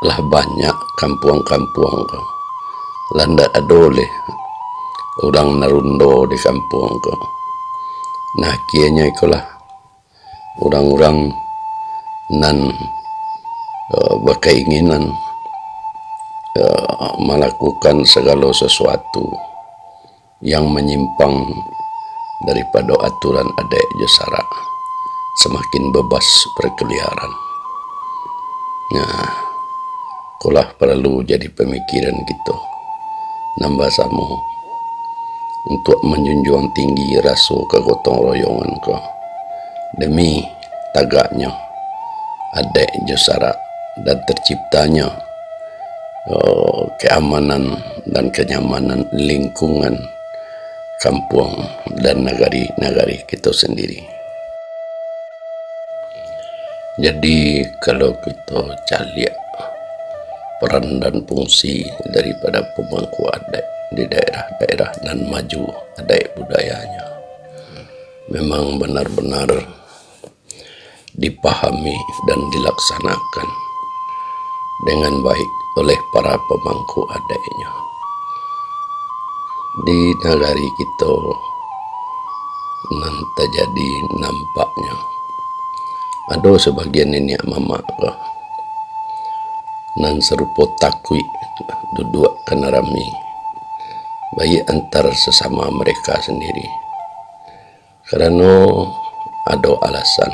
lah banyak kampung-kampung ko landa adole orang narundo di kampung ko Nah kianya ikulah orang-orang nan berkeinginan melakukan segala sesuatu yang menyimpang daripada aturan adat Jasara, semakin bebas berkeliaran. Nah, kulah perlu jadi pemikiran gitu, nambah samu untuk menjunjung tinggi rasa kegotong royongan ko demi tagaknya adat Jasara dan terciptanya keamanan dan kenyamanan lingkungan kampung dan negari-negari kita sendiri. Jadi kalau kita caliak peran dan fungsi daripada pemangku adat di daerah-daerah dan maju adat budayanya, memang benar-benar dipahami dan dilaksanakan dengan baik oleh para pemangku adatnya. Di negari kita nan terjadi nampaknya ada sebagian nenek mama nan serupa takui duduk kena rami baik antar sesama mereka sendiri, karena ada alasan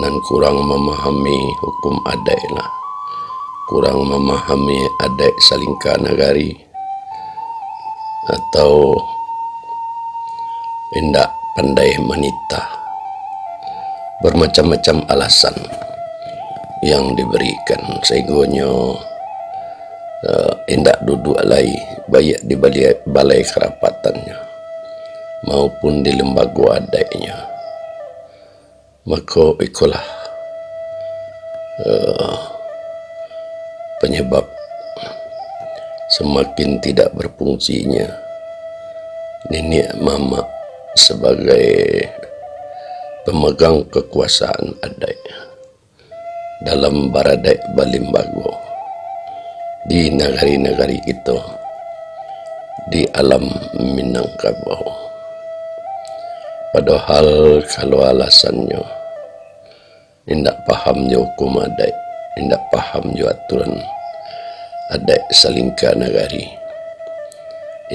nan kurang memahami hukum adat lah, kurang memahami adat salingka nagari, atau indak pandai menita. Bermacam-macam alasan yang diberikan sehingga indak duduk alai baik di balai kerapatannya maupun di lembaga adatnya. Maka ikulah penyebab semakin tidak berfungsinya nenek mama sebagai pemegang kekuasaan adat dalam baradat Balimbago di negari-negari kita di alam Minangkabau. Padahal kalau alasannya indak paham je hukum adat, indak paham je aturan adat salingka nagari,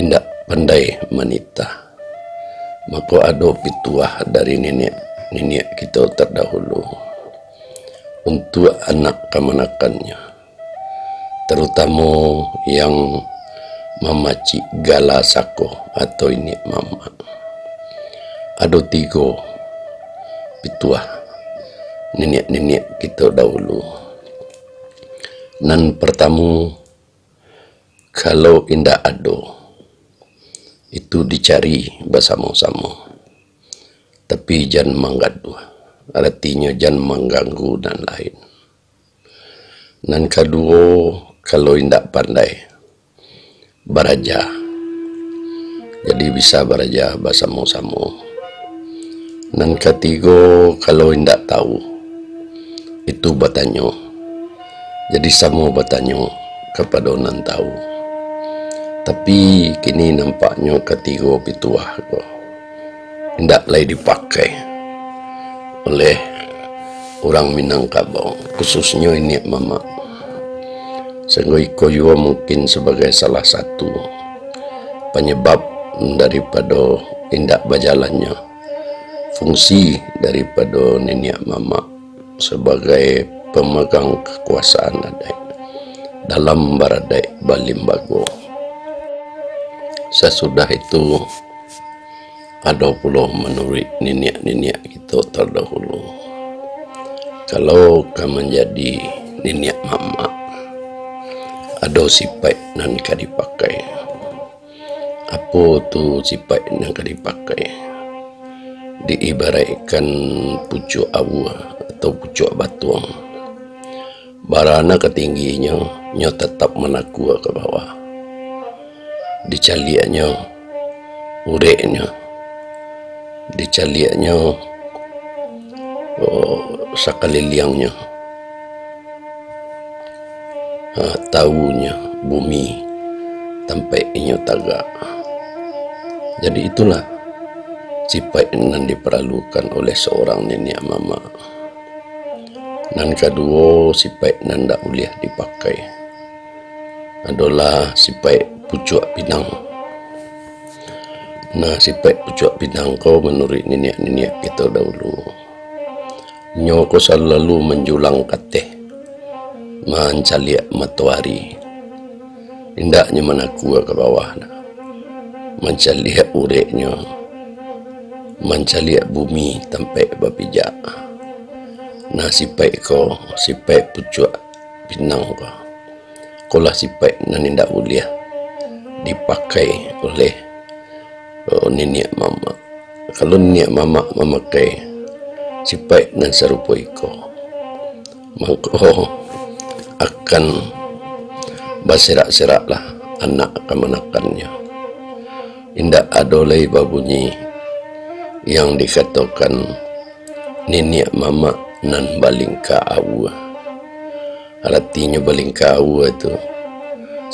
indak pandai menita, maka ada pituah dari nenek kita terdahulu untuk anak kemanakannya, terutama yang memacik gala sako atau ini mama. Ada 3 pituah nenek kita dahulu. Nan pertama, kalau indak ada itu dicari bersama-sama, tapi jangan menggaduh, artinya jangan mengganggu dan lain. Dan kedua, kalau indak pandai beraja, jadi bisa beraja bersama-sama. Dan ketiga, kalau indak tahu itu bertanya, jadi sama bertanya kepada nan tahu. Tapi kini nampaknya ketiga pituah indak lagi dipakai oleh orang Minangkabau, khususnya ini mama. Sehingga iko juga mungkin sebagai salah satu penyebab daripada indak berjalannya fungsi daripada nenek mama sebagai pemegang kekuasaan adat dalam baradat Balimbago. Sesudah itu ada pula menurut nenek kita terdahulu, kalau kamu menjadi nenek mama ada sifat yang akan dipakai. Apa tu sifat yang akan dipakai? Diibaratkan pucuk awu atau pucuk batuang. Barana ketingginya nya tetap menaku ke bawah. Dicaliaknya ureknya, dicaliaknya sakaliliangnya, tahunya bumi sampai inyo tagak. Jadi itulah sifat nan diperlukan oleh seorang nenek mama. Nan kedua, sifat nan tak boleh dipakai adalah sifat pucuk pinang. Nah, sifat pucuk pinang ko menurut nenek-nenek kita dahulu, nyo ko selalu menjulang kateh, mencaliak matahari, indaknya menaku ke bawah, mencaliak ureknya, mencaliak bumi sampai berpijak. Nah, sifat ko, sifat pucuk pinang ko lah sifat nan indak boleh dipakai oleh nenek mama. Kalau nenek mama memakai sifat nan serupa iko, maka akan berserak-seraklah anak kemanakannya. Indak ada lagi babunyi yang dikatakan nenek mama nan baling kau. Artinya baling kau itu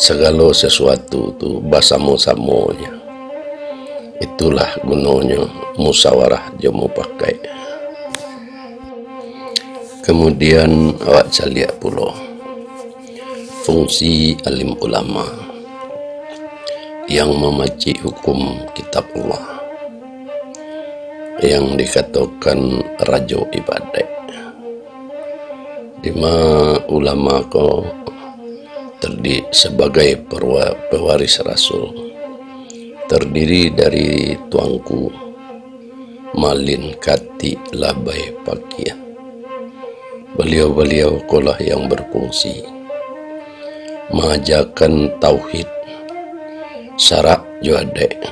segala sesuatu tu bersama-samanya. Itulah gunanya musyawarah jemu pakai. Kemudian awak caliak pula fungsi alim ulama yang memaci hukum kitab Allah, yang dikatakan raja ibadat. Lima ulama ko terdiri sebagai pewaris Rasul, terdiri dari tuanku Malin Kati Labai Pakia. Beliau-beliau kolah yang berfungsi mengajarkan tauhid syarak juadek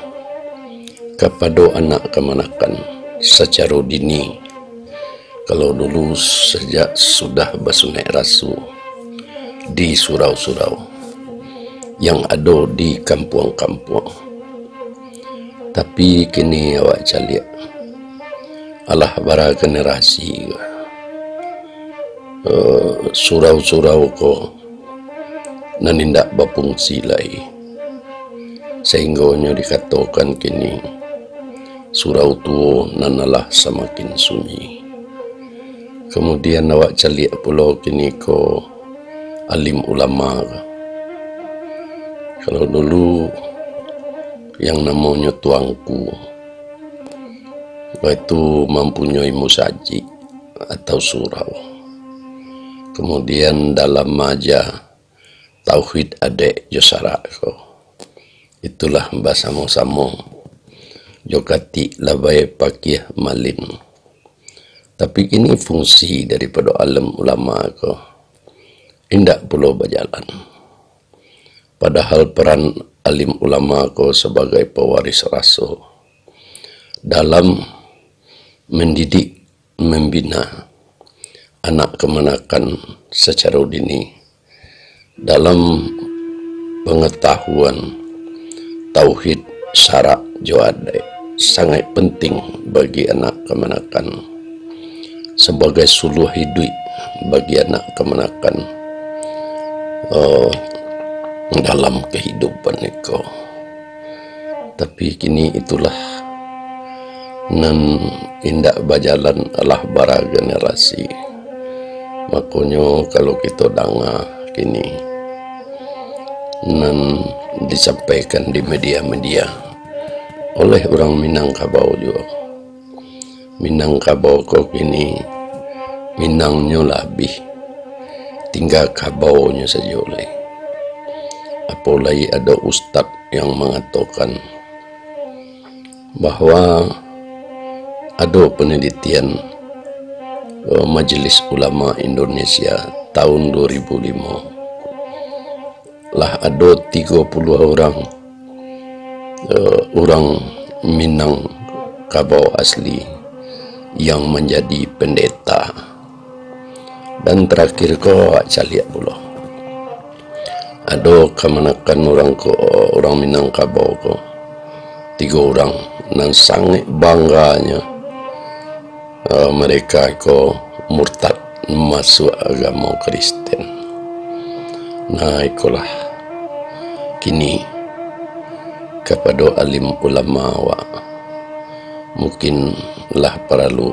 kepada anak kemanakan secara dini. Kalau dulu sejak sudah bersunat rasul di surau-surau yang ada di kampung-kampung. Tapi kini awak caliak alah bara generasi surau-surau ko nan indak berfungsi lagi, sehingga dikatakan kini surau tua nan alah semakin sunyi. Kemudian awak caliak pula kini ko alim ulama. Kalau dulu yang namanya tuanku itu mempunyai musaji atau surau. Kemudian dalam maja tauhid adek josarak ko, itulah bersama-sama jokati labai pakih malin. Tapi ini fungsi daripada alim ulama ko indak pula berjalan. Padahal peran alim ulama ko sebagai pewaris rasul dalam mendidik, membina anak kemanakan secara dini, dalam pengetahuan tauhid syarak juadai sangat penting bagi anak kemanakan sebagai suluh hidup bagi anak kemanakan dalam kehidupan itu. Tapi kini itulah nan indak berjalan alah bara generasi. Makanya kalau kita dengar kini nan disampaikan di media-media oleh orang Minangkabau juga. Minangkabau kok kini Minangnya lebih tinggal kabaunya saja oleh. Apalagi ada ustaz yang mengatakan bahwa ada penelitian Majelis Ulama Indonesia tahun 2005 lah ada 30 orang Minangkabau asli yang menjadi pendeta. Dan terakhir ko caliak pula ada kemanakan orang Minangkabau ko 3 orang dan sangat bangganya mereka ko murtad masuk agama Kristen. Nah, itulah kini kepada alim ulama mungkinlah perlu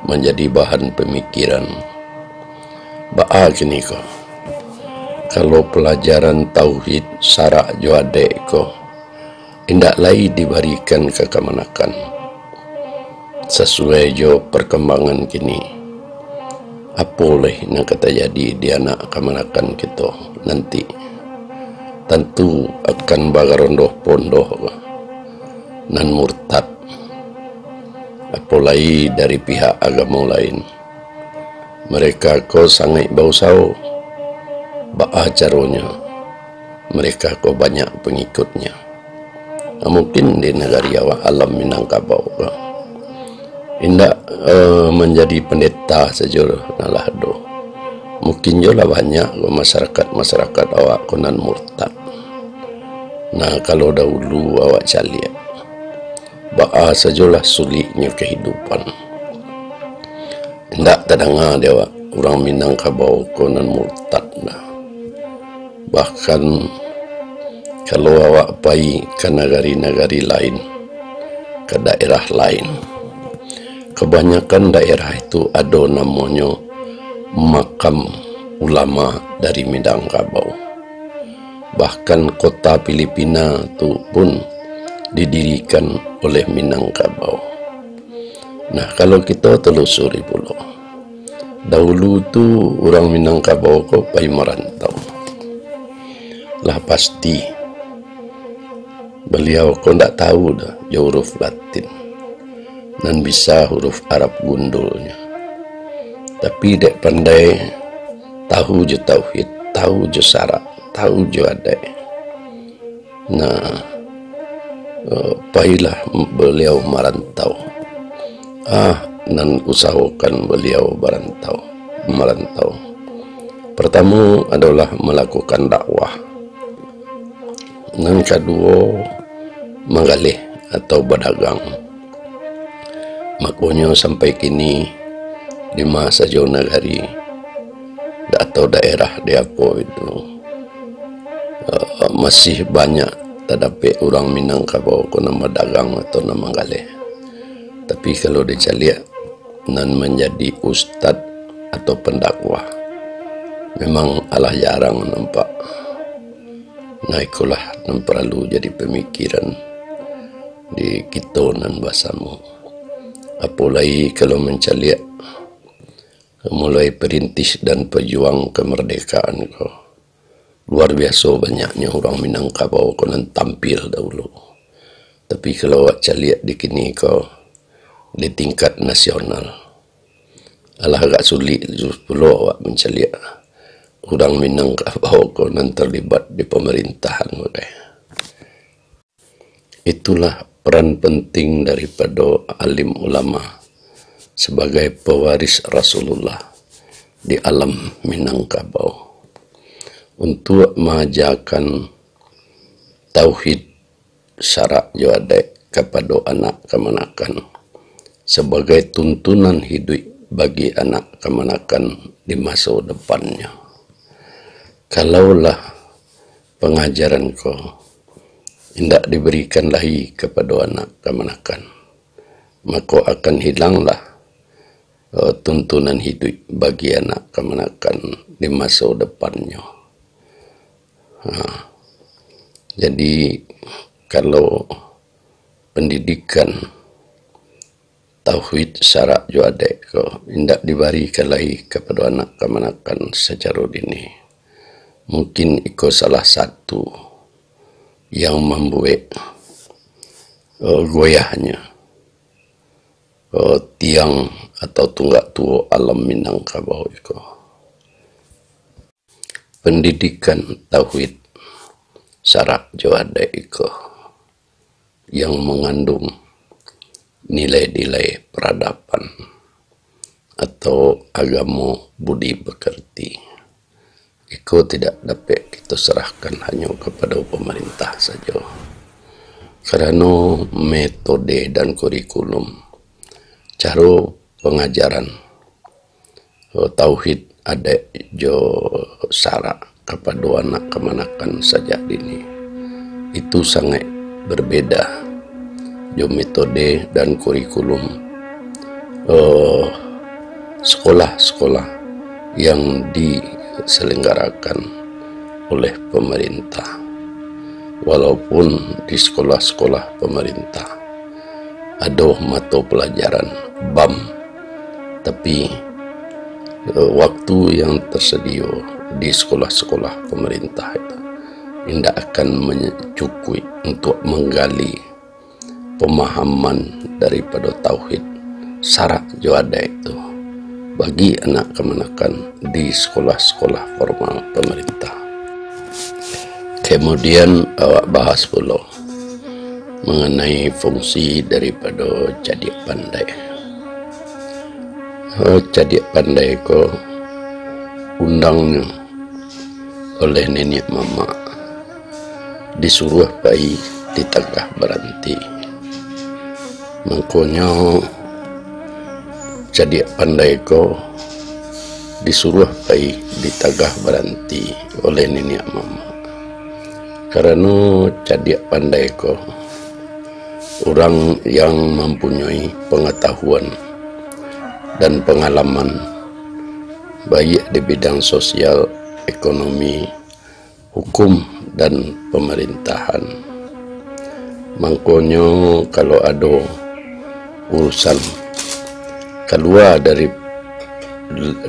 menjadi bahan pemikiran. Ba'a kini ko, kalau pelajaran tauhid syarak jo adek ko, indak lai diberikan ke kemanakan sesuai jo perkembangan kini. Apa boleh nak kata jadi di anak kemanakan kita nanti, tentu akan bagarondoh pondoh nan murtad, apalagi dari pihak agama lain. Mereka ko sangat bausau, ba'a caronya, mereka ko banyak pengikutnya. Mungkin di negara awak alam Minangkabau indak menjadi pendeta saja nalah do. Mungkin jola banyak masyarakat awak konan murtad. Nah, kalau dahulu awak caliak, ba'a sajalah sulitnya kehidupan. Indak terdengar dia awak orang Minangkabau konan murtad nah. Bahkan kalau awak pergi ke negari-negari lain, ke daerah lain, kebanyakan daerah itu ada namanya makam ulama dari Minangkabau. Bahkan kota Filipina itu pun didirikan oleh Minangkabau. Nah, kalau kita telusuri pula, dahulu tu orang Minangkabau ko pergi merantau. Lah pasti beliau ko ndak tahu dah huruf Latin dan bisa huruf Arab gundulnya, tapi dek pandai tahu je tauhid, tahu je syarak, tahu je adai. Nah, pahilah beliau merantau. Dan usahakan beliau merantau. Pertama adalah melakukan dakwah. Dan kedua, menggalih atau berdagang. Makanya sampai kini di masa jauh negari atau daerah di apa itu masih banyak terdapat orang Minangkabau ko nama dagang atau nama galih. Tapi kalau dicaliak nan menjadi ustad atau pendakwah, memang alah jarang nampak. Nah, ikulah yang perlu jadi pemikiran di kita nan bahasamu. Apalagi kalau mencaliak mulai perintis dan pejuang kemerdekaan ko, luar biasa banyaknya orang Minangkabau ko nan tampil dahulu. Tapi kalau awak caliak di kini ko di tingkat nasional, alah agak sulit pula awak mencaliak orang Minangkabau ko nan terlibat di pemerintahan. Itulah peran penting daripada alim ulama sebagai pewaris Rasulullah di alam Minangkabau untuk mengajarkan tauhid syarak jawade kepada anak kemanakan sebagai tuntunan hidup bagi anak kemanakan di masa depannya. Kalaulah pengajaran ko hendak diberikan lagi kepada anak kemanakan, maka akan hilanglah tuntunan hidup bagi anak kemanakan di masa depannya. Jadi kalau pendidikan tauhid syarak juadek ko hendak diberikan lagi kepada anak kemanakan secara dini, mungkin itu salah satu yang membuat goyahnya tiang atau tunggak tua alam Minangkabau itu. Pendidikan tauhid syarak juadek itu yang mengandung nilai-nilai peradaban atau agama budi pekerti, itu tidak dapat kita serahkan hanya kepada pemerintah saja. Karena metode dan kurikulum, cara pengajaran tauhid ada jo syarak kepada anak kemanakan saja dini itu sangat berbeda jo metode dan kurikulum sekolah-sekolah yang diselenggarakan oleh pemerintah. Walaupun di sekolah-sekolah pemerintah ada mata pelajaran BAM, tapi waktu yang tersedia di sekolah-sekolah pemerintah itu tidak akan mencukupi untuk menggali pemahaman daripada tauhid syarat jo ada itu bagi anak kemanakan di sekolah-sekolah formal pemerintah. Kemudian awak bahas pula mengenai fungsi daripada cadik pandai. Cadik pandai ko undangnya oleh nenek mama, disuruh bayi di tengah beranti. Makanya cadik pandai ko disuruh bayi di tengah beranti oleh nenek mama. Karena cadik pandai ko orang yang mempunyai pengetahuan dan pengalaman baik di bidang sosial, ekonomi, hukum dan pemerintahan. Makanya kalau ada urusan keluar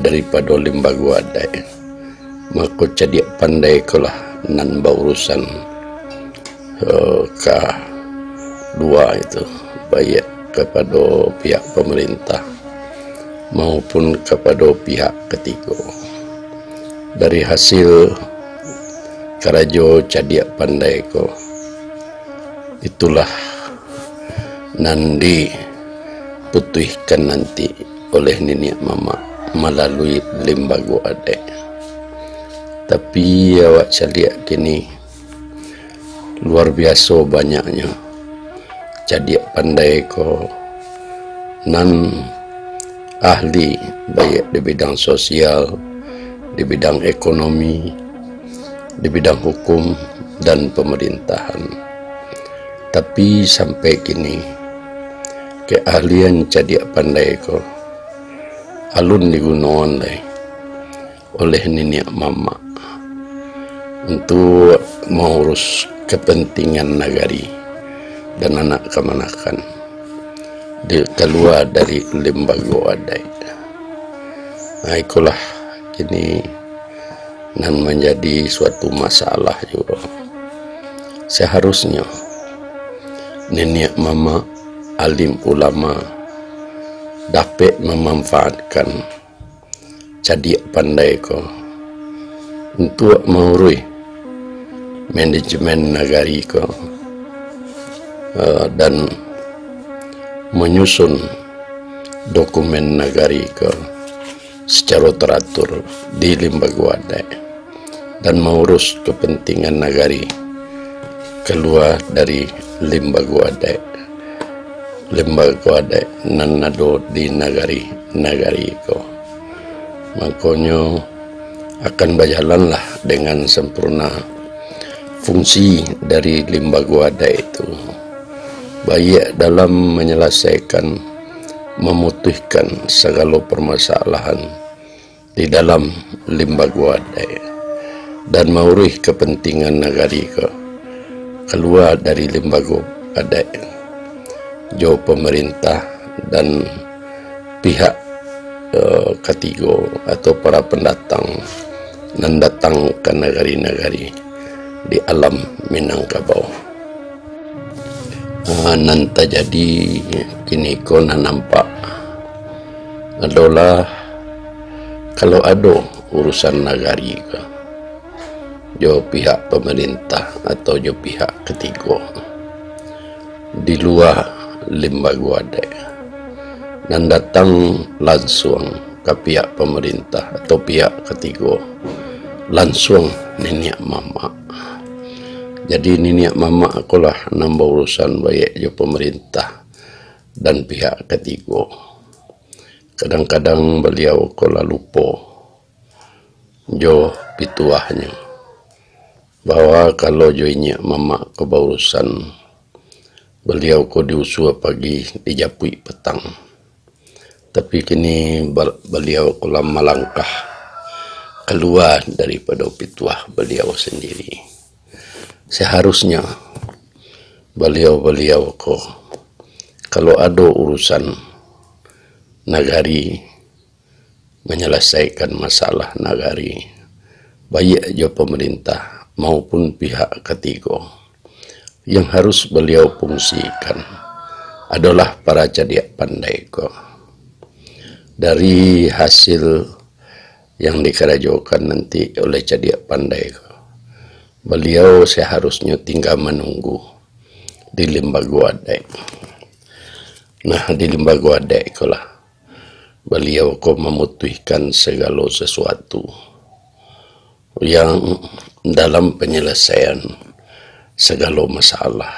daripada lembaga adat, maka cadik pandai ko lah nan berurusan ke dua itu, baik kepada pihak pemerintah maupun kepada pihak ketiga. Dari hasil kerajo cadik pandai ko itulah nan diputuskan nanti oleh nenek mama melalui lembaga adat. Tapi awak lihat kini luar biasa banyaknya cadik pandai ko nan ahli baik di bidang sosial, di bidang ekonomi, di bidang hukum dan pemerintahan. Tapi sampai kini keahlian cadik pandai ko alun digunakan oleh nenek mama untuk mengurus kepentingan negari dan anak kemanakan keluar dari lembaga adat. Itulah kini nan menjadi suatu masalah juga. Seharusnya nenek mama, alim ulama dapat memanfaatkan cadik pandai ko untuk mengurus manajemen negari ko dan menyusun dokumen negari ko secara teratur di lembaga adat dan mengurus kepentingan negari keluar dari lembaga adat nan ada di negari ko. Makanya akan berjalanlah dengan sempurna fungsi dari lembaga adat itu, baik dalam menyelesaikan, memutuskan segala permasalahan di dalam lembaga adat dan mengurus kepentingan negari keluar dari lembaga adat, jo pemerintah dan pihak ketiga atau para pendatang nan datang ke negari-negari di alam Minangkabau. Nan terjadi kini ko na nampak adalah kalau ada urusan negari ke jo pihak pemerintah atau jo pihak ketiga di luar lembaga adat dan datang langsung ke pihak pemerintah atau pihak ketiga, langsung nenek mama. Jadi nenek mama akulah nambah urusan baik jo pemerintah dan pihak ketiga. Kadang-kadang beliau kala lupa jo pituahnya bahwa kalau jo nenek mama ke urusan beliau ko diusua pagi dijapui petang. Tapi kini beliau ko lama langkah keluar daripada pituah beliau sendiri. Seharusnya beliau ko kalau ada urusan nagari, menyelesaikan masalah nagari, baik aja pemerintah maupun pihak ketiga, yang harus beliau fungsikan adalah para cadiak pandai ko. Dari hasil yang dikerajokan nanti oleh cadiak pandai ko, beliau seharusnya tinggal menunggu di lembaga adat. Nah, di lembaga adat itulah beliau ko memutuskan segala sesuatu yang dalam penyelesaian segala masalah,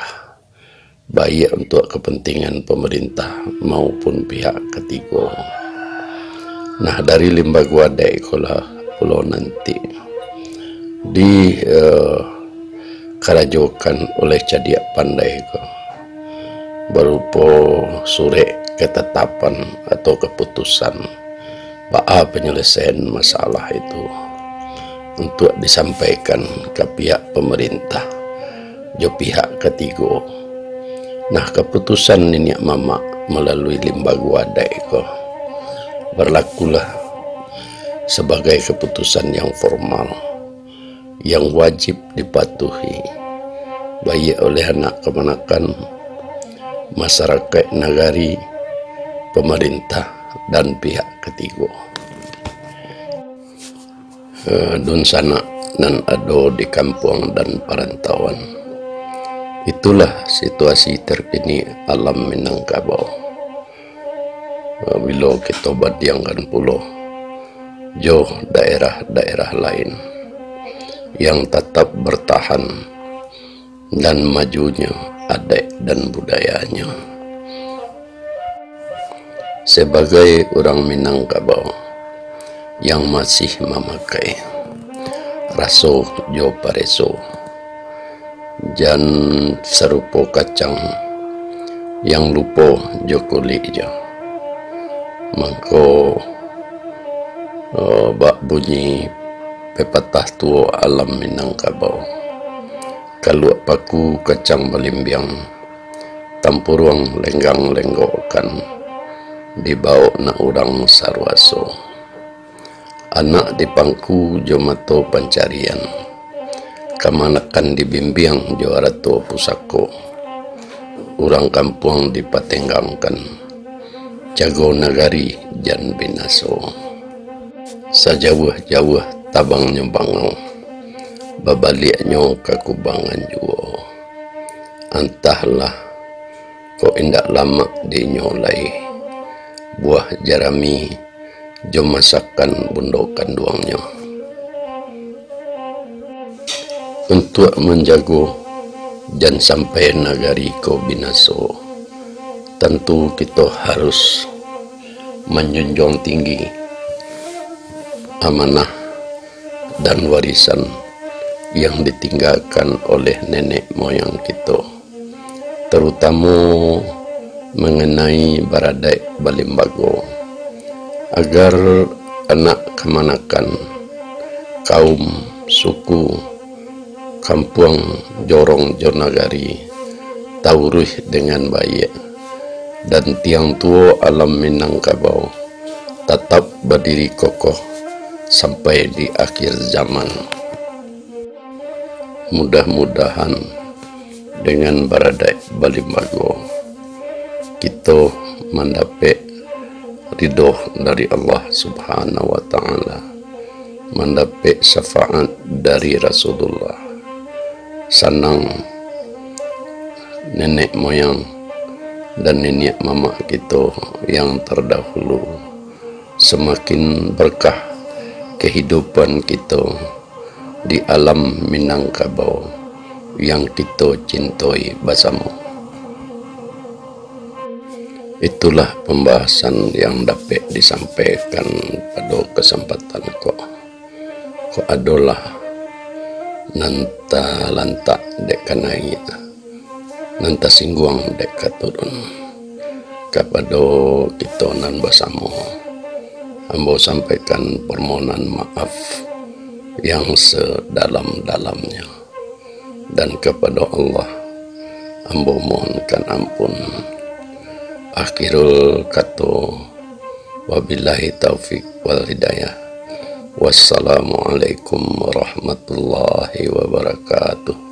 baik untuk kepentingan pemerintah maupun pihak ketiga. Nah, dari lembaga adat itulah pulau nanti dikerajokan oleh cadiak pandai ko berupa surat ketetapan atau keputusan bahwa penyelesaian masalah itu untuk disampaikan ke pihak pemerintah jo pihak ketiga. Nah, keputusan ini mama melalui lembaga adat ko berlakulah sebagai keputusan yang formal yang wajib dipatuhi baik oleh anak kemenakan, masyarakat nagari, pemerintah dan pihak ketiga. Dun sana nan ado di kampung dan perantauan. Itulah situasi terkini alam Minangkabau. Bila kita bayangkan pulau jauh daerah-daerah lain yang tetap bertahan dan majunya adat dan budayanya. Sebagai orang Minangkabau yang masih memakai raso jo pareso dan serupa kacang yang lupa jo kulit jo, mangko bak bunyi pepatah tua alam Minangkabau, kalau paku kacang balimbiang tampuruang lenggang lenggokan dibawa na urang sarwaso, anak di pangku jomato pancarian, kamanakan dibimbing joarato pusako, urang kampung dipatenggangkan, jago nagari jan binaso, sajauh-jauh tabangnya bangau, babaliknya kakubangan juo, antahlah kok indak lama dinyolai, buah jarami jom masakan bundokan duangnya. Untuk menjago jangan sampai nagari ko binaso, tentu kita harus menjunjung tinggi amanah dan warisan yang ditinggalkan oleh nenek moyang kita, terutama mengenai baradat balimbago, agar anak kemanakan, kaum, suku, kampung, jorong, jonagari tauruh dengan baik, dan tiang tua alam Minangkabau tetap berdiri kokoh sampai di akhir zaman. Mudah-mudahan dengan baradat balimbago kita mendapat ridho dari Allah Subhanahu wa Ta'ala, mendapat syafaat dari Rasulullah, sanang nenek moyang dan nenek mama kita yang terdahulu, semakin berkah kehidupan kita di alam Minangkabau yang kita cintai bersama. Itulah pembahasan yang dapat disampaikan pada kesempatan ko adalah nanta lantak dekanai nanta singguang dek katurun kepada kita nan bersama. Ambo sampaikan permohonan maaf yang sedalam-dalamnya, dan kepada Allah ambo mohonkan ampun. Akhirul kata, wabillahi taufik wal hidayah. Wassalamualaikum warahmatullahi wabarakatuh.